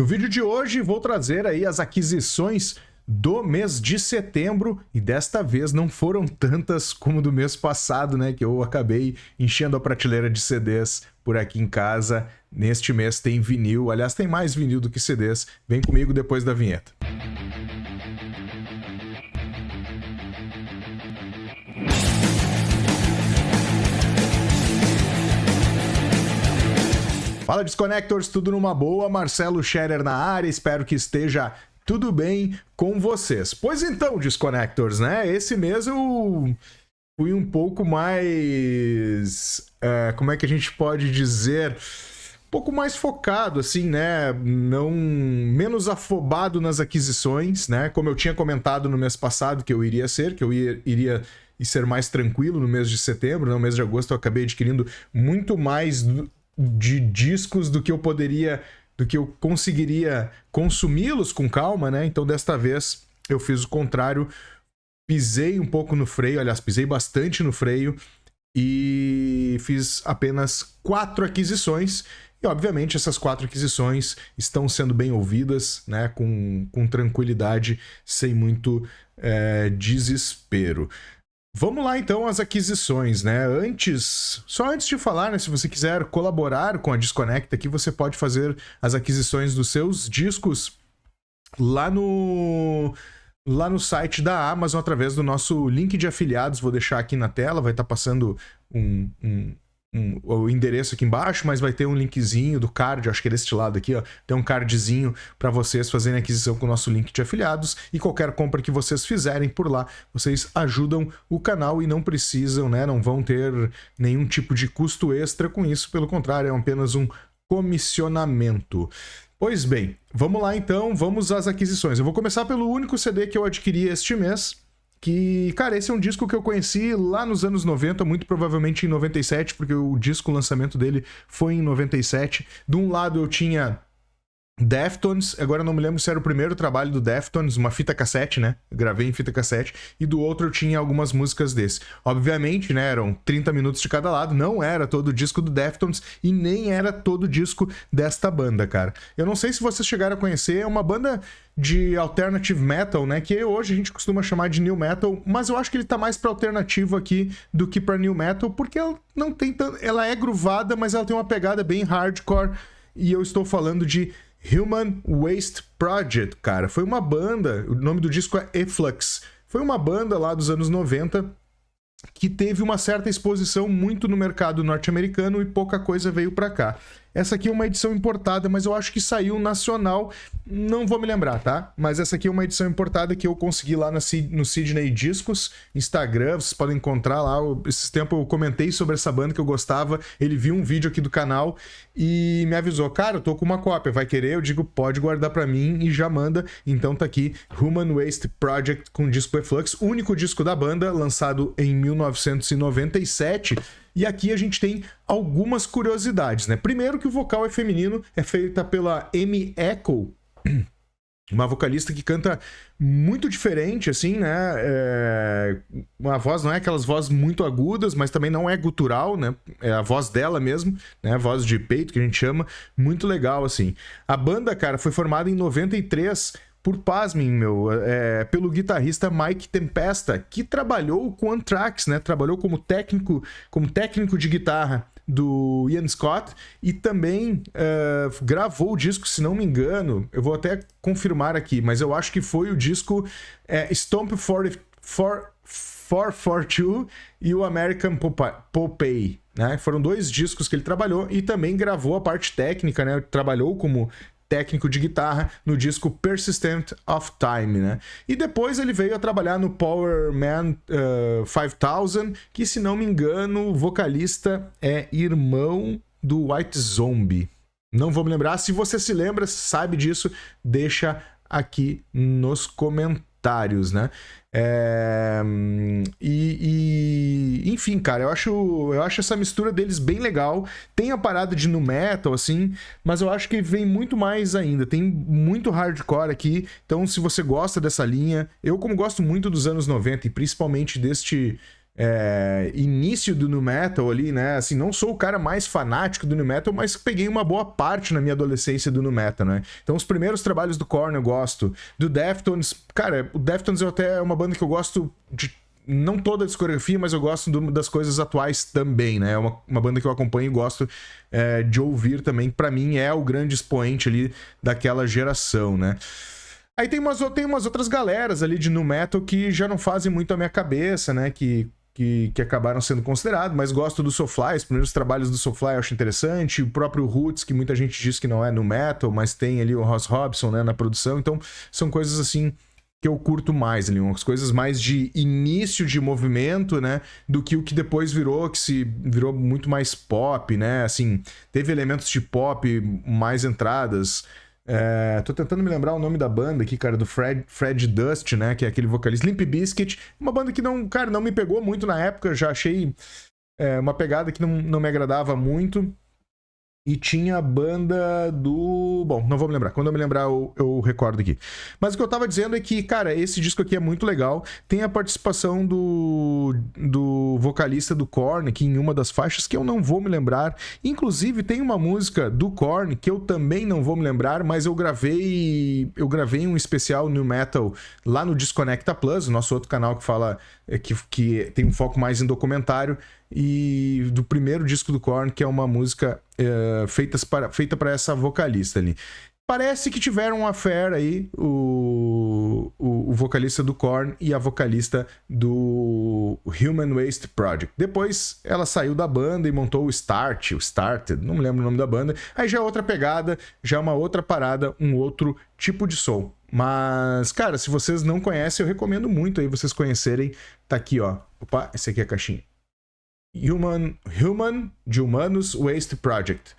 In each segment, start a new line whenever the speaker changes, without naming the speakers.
No vídeo de hoje vou trazer aí as aquisições do mês de setembro e desta vez não foram tantas como do mês passado, né, que eu acabei enchendo a prateleira de CDs por aqui em casa. Neste mês tem vinil, aliás tem mais vinil do que CDs. Vem comigo depois da vinheta. Fala Disconnectors, tudo numa boa? Marcelo Scherer na área, espero que esteja tudo bem com vocês. Pois então, Disconnectors, né? Esse mês eu fui um pouco mais... como é que a gente pode dizer? Um pouco mais focado, assim, né? Não... menos afobado nas aquisições, né? Como eu tinha comentado no mês passado que eu iria ser, que eu iria ser mais tranquilo no mês de setembro, no mês de agosto eu acabei adquirindo muito mais de discos do que eu conseguiria consumi-los com calma, né? Então desta vez eu fiz o contrário, pisei um pouco no freio, aliás, pisei bastante no freio e fiz apenas 4 aquisições. E obviamente essas 4 aquisições estão sendo bem ouvidas, né? Com tranquilidade, sem muito desespero. Vamos lá então às aquisições, né? Só antes de falar, né, se você quiser colaborar com a Disconnect aqui, você pode fazer as aquisições dos seus discos lá no site da Amazon através do nosso link de afiliados. Vou deixar aqui na tela, vai estar passando o endereço aqui embaixo, mas vai ter um linkzinho do card, acho que é deste lado aqui, ó, tem um cardzinho para vocês fazerem aquisição com o nosso link de afiliados, e qualquer compra que vocês fizerem por lá, vocês ajudam o canal e não precisam, né, não vão ter nenhum tipo de custo extra com isso, pelo contrário, é apenas um comissionamento. Pois bem, vamos lá então, vamos às aquisições. Eu vou começar pelo único CD que eu adquiri este mês, que, cara, esse é um disco que eu conheci lá nos anos 90, muito provavelmente em 97, porque o lançamento dele foi em 97. De um lado eu tinha Deftones, agora eu não me lembro se era o primeiro trabalho do Deftones, uma fita cassete, né? Eu gravei em fita cassete, e do outro eu tinha algumas músicas desse. Obviamente, né, eram 30 minutos de cada lado, não era todo o disco do Deftones e nem era todo o disco desta banda, cara. Eu não sei se vocês chegaram a conhecer, é uma banda de alternative metal, né, que hoje a gente costuma chamar de new metal, mas eu acho que ele tá mais pra alternativo aqui do que pra new metal, porque ela não tem ela é groovada, mas ela tem uma pegada bem hardcore, e eu estou falando de Human Waste Project, cara. Foi uma banda, o nome do disco é Efflux. Foi uma banda lá dos anos 90 que teve uma certa exposição muito no mercado norte-americano e pouca coisa veio pra cá. Essa aqui é uma edição importada, mas eu acho que saiu nacional, não vou me lembrar, tá? Mas essa aqui é uma edição importada que eu consegui lá no Sydney Discos, Instagram, vocês podem encontrar lá. Esses tempos eu comentei sobre essa banda que eu gostava, ele viu um vídeo aqui do canal e me avisou, cara, eu tô com uma cópia, vai querer? Eu digo, pode guardar pra mim, e já manda. Então tá aqui, Human Waste Project com disco Efflux, único disco da banda, lançado em 1997. E aqui a gente tem algumas curiosidades, né? Primeiro que o vocal é feminino, é feita pela Amy Echo, uma vocalista que canta muito diferente, assim, né? Uma voz, não é aquelas vozes muito agudas, mas também não é gutural, né? É a voz dela mesmo, né? A voz de peito, que a gente chama. Muito legal, assim. A banda, cara, foi formada em 93... por, pasmem, pelo guitarrista Mike Tempesta, que trabalhou com Anthrax, né? Trabalhou como técnico de guitarra do Ian Scott e também gravou o disco, se não me engano, eu vou até confirmar aqui, mas eu acho que foi o disco Stomp 442 e o American Popeye, né? Foram 2 discos que ele trabalhou e também gravou a parte técnica, né? Trabalhou como técnico de guitarra no disco Persistent of Time, né? E depois ele veio a trabalhar no Power Man 5000, que, se não me engano, o vocalista é irmão do White Zombie. Não vou me lembrar. Se você se lembra, sabe disso, deixa aqui nos comentários, né? Enfim, cara, eu acho essa mistura deles bem legal. Tem a parada de nu metal, assim, mas eu acho que vem muito mais ainda. Tem muito hardcore aqui. Então, se você gosta dessa linha, eu, como gosto muito dos anos 90 e principalmente deste início do nu metal ali, né? Assim, não sou o cara mais fanático do nu metal, mas peguei uma boa parte na minha adolescência do nu metal, né? Então, os primeiros trabalhos do Korn eu gosto. Do Deftones, cara, o Deftones até é uma banda que eu gosto de... Não toda a discografia, mas eu gosto das coisas atuais também, né? É uma banda que eu acompanho e gosto de ouvir também. Pra mim, é o grande expoente ali daquela geração, né? Aí tem umas outras galeras ali de nu metal que já não fazem muito a minha cabeça, né? Que acabaram sendo considerados, mas gosto do Soulfly, os primeiros trabalhos do Soulfly eu acho interessante, o próprio Roots, que muita gente diz que não é nu metal, mas tem ali o Ross Robson, né, na produção, então são coisas assim que eu curto mais ali, umas coisas mais de início de movimento, né, do que o que depois virou muito mais pop, né, assim, teve elementos de pop, mais entradas. Tô tentando me lembrar o nome da banda aqui, cara, do Fred Dust, né, que é aquele vocalista. Limp Bizkit, uma banda que não me pegou muito na época, já achei uma pegada que não me agradava muito. E tinha a banda do... Bom, não vou me lembrar. Quando eu me lembrar, eu recordo aqui. Mas o que eu tava dizendo é que, cara, esse disco aqui é muito legal. Tem a participação do vocalista do Korn aqui em uma das faixas que eu não vou me lembrar. Inclusive, tem uma música do Korn que eu também não vou me lembrar, mas eu gravei um especial nu metal lá no Desconecta Plus, o nosso outro canal que fala... que tem um foco mais em documentário, e do primeiro disco do Korn, que é uma música feita para essa vocalista ali. Parece que tiveram uma affair aí, o vocalista do Korn e a vocalista do Human Waste Project. Depois ela saiu da banda e montou o Started, não me lembro o nome da banda. Aí já é outra pegada, já é uma outra parada, um outro tipo de som. Mas, cara, se vocês não conhecem, eu recomendo muito aí vocês conhecerem. Tá aqui, ó. Opa, esse aqui é a caixinha. Human de Humanos Waste Project.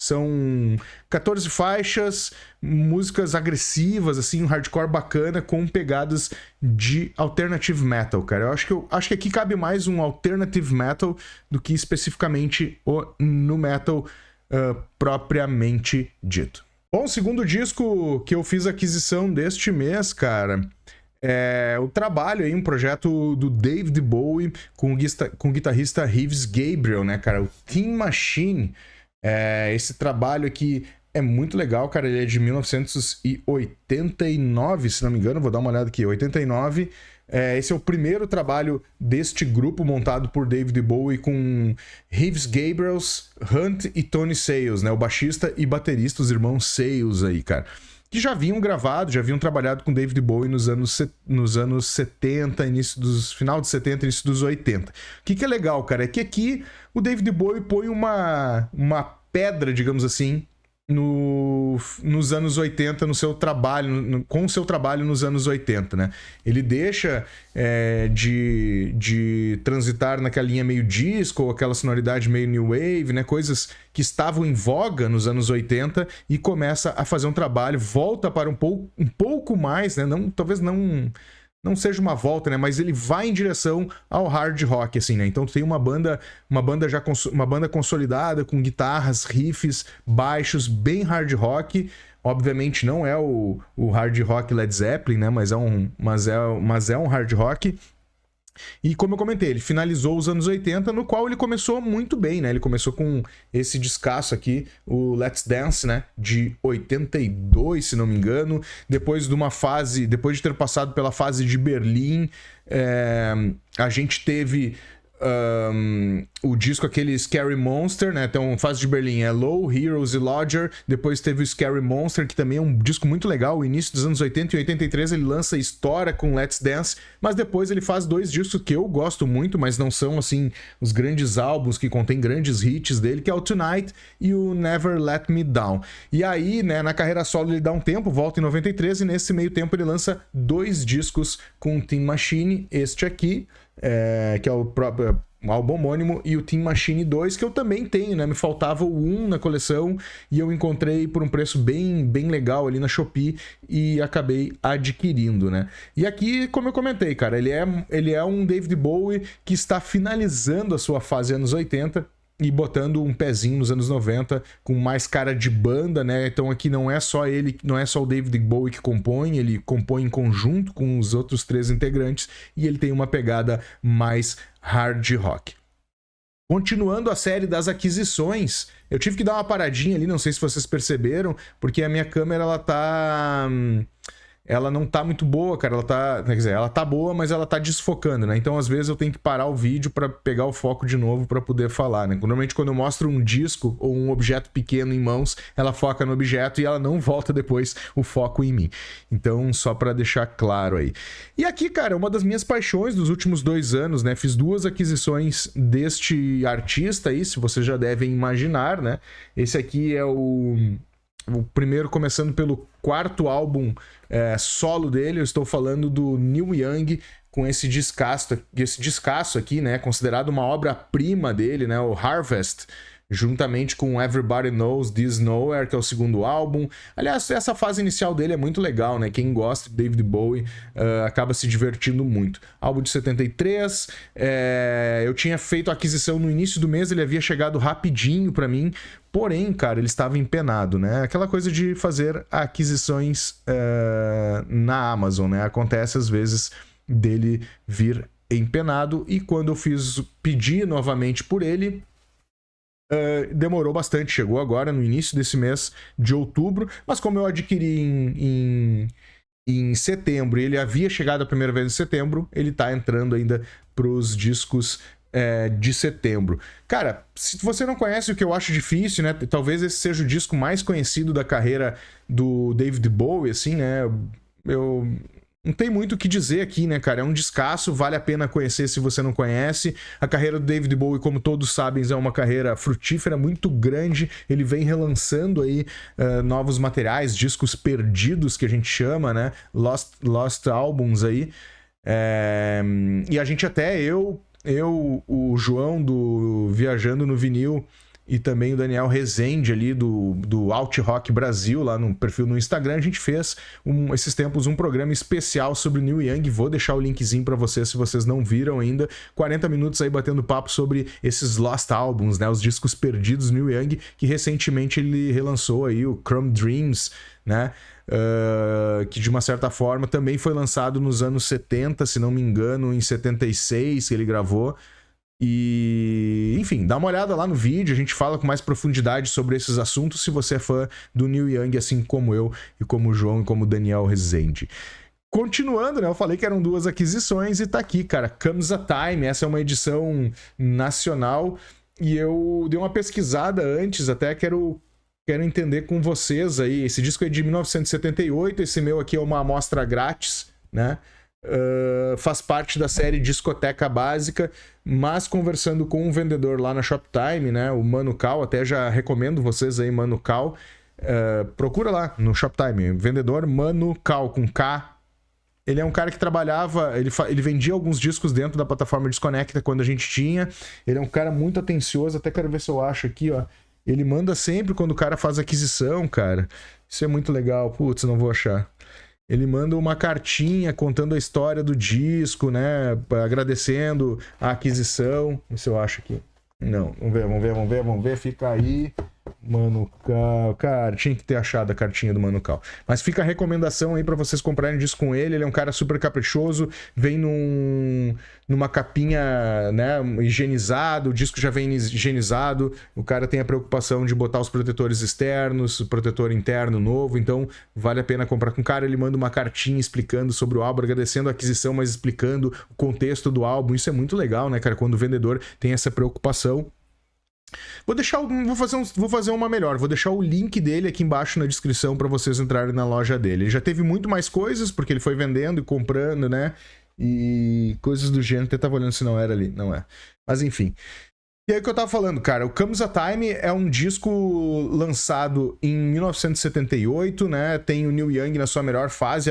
São 14 faixas, músicas agressivas, assim, um hardcore bacana com pegadas de alternative metal, cara. Eu acho que aqui cabe mais um alternative metal do que especificamente o nu metal propriamente dito. Bom, o segundo disco que eu fiz aquisição deste mês, cara, é o trabalho aí, um projeto do David Bowie com o guitarrista Reeves Gabriel, né, cara? O Tin Machine. Esse trabalho aqui é muito legal, cara. Ele é de 1989, se não me engano. Vou dar uma olhada aqui. 89. Esse é o primeiro trabalho deste grupo montado por David Bowie com Reeves Gabriel, Hunt e Tony Sales, né? O baixista e baterista, os irmãos Sales aí, cara. Que já haviam trabalhado com David Bowie nos anos 70, final dos 70, início dos 80. O que é legal, cara, é que aqui o David Bowie põe uma pedra, digamos assim, nos anos 80, no seu trabalho, com o seu trabalho nos anos 80, né? Ele deixa de transitar naquela linha meio disco, ou aquela sonoridade meio new wave, né? Coisas que estavam em voga nos anos 80, e começa a fazer um trabalho, volta para um pouco mais, né? Talvez não seja uma volta, né? Mas ele vai em direção ao hard rock, assim, né? Então tem uma banda consolidada com guitarras, riffs, baixos, bem hard rock. Obviamente não é o hard rock Led Zeppelin, né? Mas é um hard rock. E como eu comentei, ele finalizou os anos 80, no qual ele começou muito bem, né? Ele começou com esse descasso aqui, o Let's Dance, né? De 82, se não me engano. Depois de ter passado pela fase de Berlim, a gente teve o disco aquele Scary Monster, né? Então, fase de Berlim é Low, Heroes e Lodger. Depois teve o Scary Monster, que também é um disco muito legal. O início dos anos 80 e 83 ele lança História com Let's Dance, mas depois ele faz dois discos que eu gosto muito, mas não são, assim, os grandes álbuns que contêm grandes hits dele, que é o Tonight e o Never Let Me Down. E aí, né, na carreira solo ele dá um tempo, volta em 93, e nesse meio tempo ele lança dois discos com o Tin Machine, este aqui, que é o próprio álbum homônimo, e o Tin Machine 2, que eu também tenho, né? Me faltava o 1 na coleção e eu encontrei por um preço bem legal ali na Shopee e acabei adquirindo, né? E aqui, como eu comentei, cara, ele é um David Bowie que está finalizando a sua fase anos 80, e botando um pezinho nos anos 90 com mais cara de banda, né? Então aqui não é só ele, não é só o David Bowie que compõe, ele compõe em conjunto com os outros 3 integrantes e ele tem uma pegada mais hard rock. Continuando a série das aquisições, eu tive que dar uma paradinha ali, não sei se vocês perceberam, porque a minha câmera ela não tá muito boa, cara. Quer dizer, ela tá boa, mas ela tá desfocando, né? Então, às vezes, eu tenho que parar o vídeo para pegar o foco de novo para poder falar, né? Normalmente, quando eu mostro um disco ou um objeto pequeno em mãos, ela foca no objeto e ela não volta depois o foco em mim. Então, só para deixar claro aí. E aqui, cara, uma das minhas paixões dos últimos 2 anos, né? Fiz 2 aquisições deste artista aí, se vocês já devem imaginar, né? Esse aqui é o primeiro, começando pelo 4º álbum solo dele. Eu estou falando do Neil Young, com esse descasso aqui, né, considerado uma obra-prima dele, né, o Harvest, juntamente com Everybody Knows This Nowhere, que é o 2º álbum. Aliás, essa fase inicial dele é muito legal, né? Quem gosta de David Bowie acaba se divertindo muito. Álbum de 73, eu tinha feito a aquisição no início do mês, ele havia chegado rapidinho pra mim, porém, cara, ele estava empenado, né? Aquela coisa de fazer aquisições na Amazon, né? Acontece às vezes dele vir empenado, e quando eu pedi novamente por ele, demorou bastante, chegou agora no início desse mês de outubro, mas como eu adquiri em setembro e ele havia chegado a primeira vez em setembro, ele tá entrando ainda pros discos de setembro. Cara, se você não conhece, o que eu acho difícil, né? Talvez esse seja o disco mais conhecido da carreira do David Bowie, assim, né? Eu não tem muito o que dizer aqui, né, cara? É um descasso, vale a pena conhecer se você não conhece. A carreira do David Bowie, como todos sabem, é uma carreira frutífera, muito grande. Ele vem relançando aí novos materiais, discos perdidos, que a gente chama, né? Lost Albums aí. E a gente até, o João do Viajando no Vinil, e também o Daniel Rezende ali do Alt Rock Brasil, lá no perfil no Instagram, a gente fez esses tempos um programa especial sobre o Neil Young. Vou deixar o linkzinho para vocês se vocês não viram ainda. 40 minutos aí batendo papo sobre esses Lost Albums, né, os discos perdidos do Neil Young, que recentemente ele relançou aí o Chrome Dreams, né, que de uma certa forma também foi lançado nos anos 70, se não me engano, em 76 que ele gravou. E, enfim, dá uma olhada lá no vídeo, a gente fala com mais profundidade sobre esses assuntos se você é fã do Neil Young, assim como eu, e como o João, e como o Daniel Rezende. Continuando, né, eu falei que eram 2 aquisições e tá aqui, cara, Comes a Time. Essa é uma edição nacional e eu dei uma pesquisada antes, até quero entender com vocês aí. Esse disco é de 1978, esse meu aqui é uma amostra grátis, né? Faz parte da série Discoteca Básica, mas conversando com um vendedor lá na Shoptime, né, o Mano Cal, até já recomendo vocês aí, Mano Cal, procura lá no Shoptime, vendedor Mano Cal, com K. Ele é um cara que trabalhava, ele vendia alguns discos dentro da plataforma Desconecta quando a gente tinha. Ele é um cara muito atencioso, até quero ver se eu acho aqui, ó. Ele manda sempre quando o cara faz aquisição, cara. Isso é muito legal. Putz, não vou achar. Ele manda uma cartinha contando a história do disco, né? Agradecendo a aquisição. Vamos ver se eu acho aqui. Não, vamos ver. Fica aí. Mano Cal. Cara, tinha que ter achado a cartinha do Mano Cal. Mas fica a recomendação aí pra vocês comprarem disco com ele. Ele é um cara super caprichoso. Vem numa capinha, né, higienizado. O disco já vem higienizado. O cara tem a preocupação de botar os protetores externos, o protetor interno novo. Então, vale a pena comprar com o cara. Ele manda uma cartinha explicando sobre o álbum, agradecendo a aquisição, mas explicando o contexto do álbum. Isso é muito legal, né, cara? Quando o vendedor tem essa preocupação. Vou fazer uma melhor. Vou deixar o link dele aqui embaixo na descrição para vocês entrarem na loja dele. Ele já teve muito mais coisas, porque ele foi vendendo e comprando, né? E coisas do gênero. Eu tava olhando se não era ali. Não é. Mas enfim. E aí o que eu tava falando, cara, o Comes a Time é um disco lançado em 1978, né? Tem o Neil Young na sua melhor fase,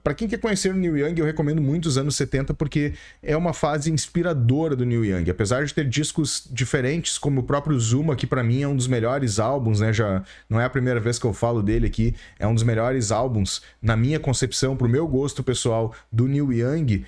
para quem quer conhecer o Neil Young, eu recomendo muito os anos 70, porque é uma fase inspiradora do Neil Young. Apesar de ter discos diferentes, como o próprio Zuma, que pra mim é um dos melhores álbuns, né? Já não é a primeira vez que eu falo dele aqui, é um dos melhores álbuns, na minha concepção, pro meu gosto pessoal, do Neil Young.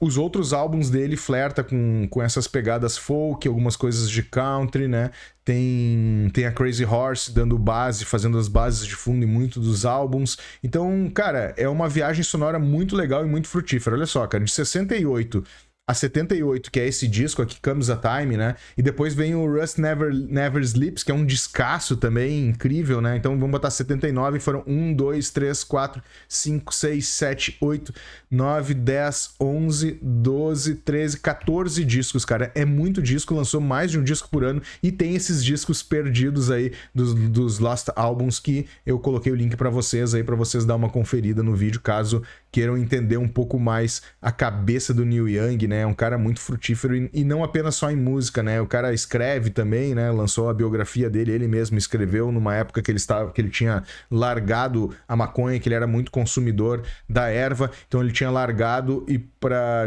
Os outros álbuns dele flerta com essas pegadas folk, algumas coisas de country, né? Tem a Crazy Horse dando base, fazendo as bases de fundo em muitos dos álbuns. Então, cara, é uma viagem sonora muito legal e muito frutífera. Olha só, cara, de 68 a 78, que é esse disco aqui, Comes a Time, né? E depois vem o Rust Never Sleeps, que é um descasso também, incrível, né? Então vamos botar 79, foram 1, 2, 3, 4, 5, 6, 7, 8, 9, 10, 11, 12, 13, 14 discos, cara. É muito disco, lançou mais de um disco por ano e tem esses discos perdidos aí dos Lost Albums que eu coloquei o link pra vocês aí, pra vocês dar uma conferida no vídeo, caso queiram entender um pouco mais a cabeça do Neil Young, né? É um cara muito frutífero e não apenas só em música, né? O cara escreve também, né? Lançou a biografia dele, ele mesmo escreveu numa época que ele tinha largado a maconha, que ele era muito consumidor da erva, então ele tinha largado e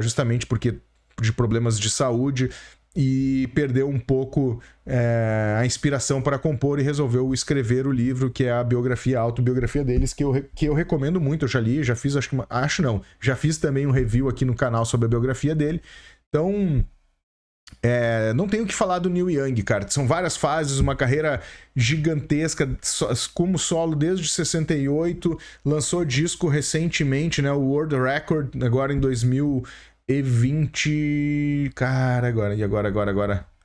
justamente porque de problemas de saúde e perdeu um pouco a inspiração para compor e resolveu escrever o livro, que é a biografia, a autobiografia deles, que eu recomendo muito. Eu já li, já fiz, já fiz também um review aqui no canal sobre a biografia dele. Então, não tenho o que falar do Neil Young, cara. São várias fases, uma carreira gigantesca como solo desde 68, lançou disco recentemente, né, o World Record, agora em 2020, cara, agora.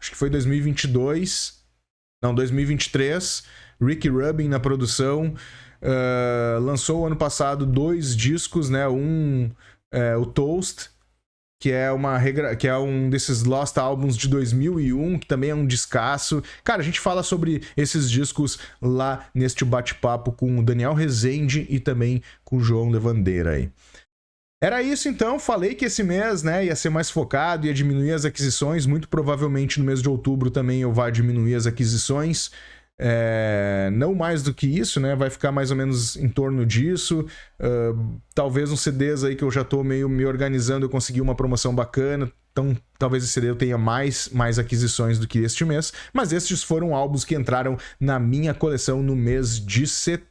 Acho que foi 2022. Não, 2023. Rick Rubin na produção. Lançou ano passado 2 discos, né? O Toast, que é um desses Lost Albums de 2001, que também é um descasso. Cara, a gente fala sobre esses discos lá neste bate-papo com o Daniel Rezende e também com o João Levandeira aí. Era isso então, falei que esse mês, né, ia ser mais focado, ia diminuir as aquisições, muito provavelmente no mês de outubro também eu vá diminuir as aquisições, não mais do que isso, né, vai ficar mais ou menos em torno disso, talvez uns CDs aí que eu já tô meio me organizando, eu consegui uma promoção bacana, então talvez esse CD eu tenha mais aquisições do que este mês, mas estes foram álbuns que entraram na minha coleção no mês de setembro.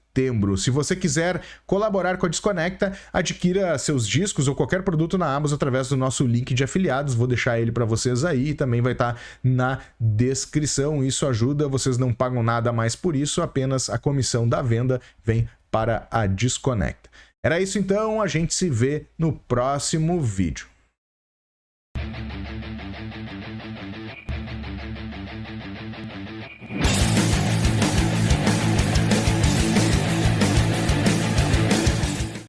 Se você quiser colaborar com a Desconecta, adquira seus discos ou qualquer produto na Amazon através do nosso link de afiliados. Vou deixar ele para vocês aí e também vai estar na descrição. Isso ajuda, vocês não pagam nada mais por isso, apenas a comissão da venda vem para a Desconecta. Era isso então, a gente se vê no próximo vídeo.